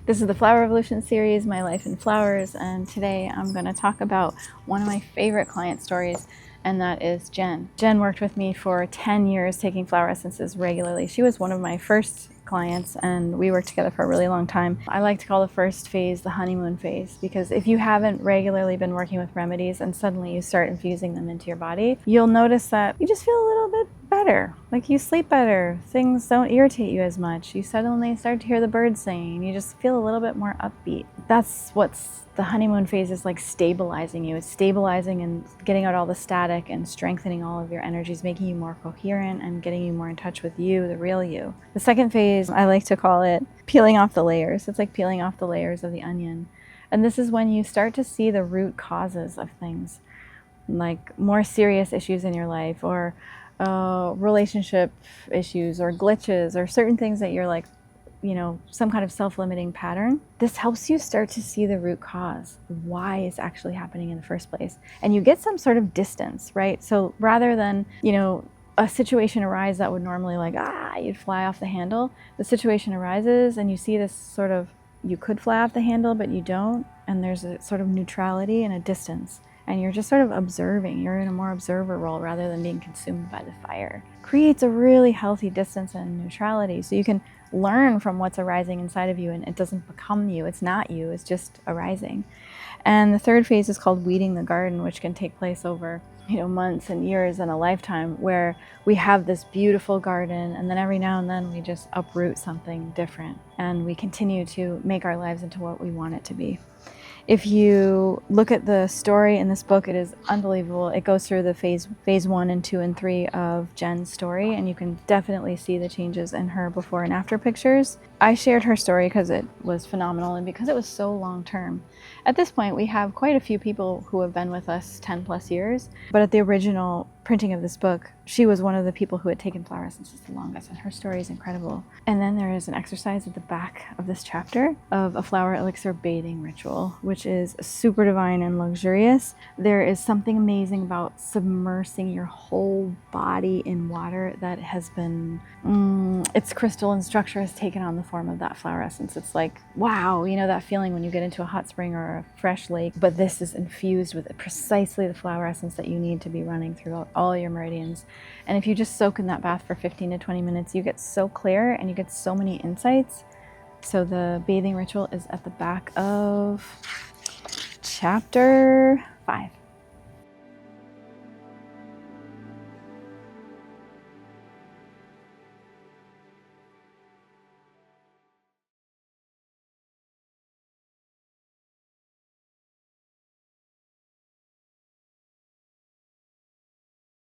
This is the Flowerevolution series, My Life in Flowers, and today I'm going to talk about one of my favorite client stories, and that is Jen. Jen worked with me for 10 years taking flower essences regularly. She was one of my first clients and we worked together for a really long time. I like to call the first phase the honeymoon phase, because if you haven't regularly been working with remedies and suddenly you start infusing them into your body, you'll notice that you just feel a little bit better. Like you sleep better, things don't irritate you as much, you suddenly start to hear the birds singing, you just feel a little bit more upbeat. That's what's the honeymoon phase is like, stabilizing you. It's stabilizing and getting out all the static and strengthening all of your energies, making you more coherent and getting you more in touch with you, the real you. The second phase, I like to call it peeling off the layers. It's like peeling off the layers of the onion. And this is when you start to see the root causes of things, like more serious issues in your life, or relationship issues, or glitches, or certain things that you're like, you know, some kind of self-limiting pattern. This helps you start to see the root cause, why it's actually happening in the first place. And you get some sort of distance, right? So rather than, you know, a situation arise that would normally like, you'd fly off the handle, the situation arises and you see this sort of, you could fly off the handle, but you don't. And there's a sort of neutrality and a distance. And you're just sort of observing. You're in a more observer role rather than being consumed by the fire. Creates a really healthy distance and neutrality, so you can learn from what's arising inside of you and it doesn't become you. It's not you, it's just arising. And the third phase is called weeding the garden, which can take place over, you know, months and years and a lifetime, where we have this beautiful garden and then every now and then we just uproot something different and we continue to make our lives into what we want it to be. If you look at the story in this book, it is unbelievable. It goes through the phase 1 and 2 and 3 of Jen's story, and you can definitely see the changes in her before and after pictures. I shared her story because it was phenomenal and because it was so long term. At this point, we have quite a few people who have been with us 10 plus years, but at the original printing of this book, she was one of the people who had taken flower essences the longest, and her story is incredible. And then there is an exercise at the back of this chapter of a flower elixir bathing ritual, which is super divine and luxurious. There is something amazing about submersing your whole body in water that has been, its crystalline structure has taken on the form of that flower essence. It's like, wow, you know that feeling when you get into a hot spring or a fresh lake, but this is infused with precisely the flower essence that you need to be running throughout all your meridians. And if you just soak in that bath for 15 to 20 minutes, you get so clear and you get so many insights. So the bathing ritual is at the back of chapter 5.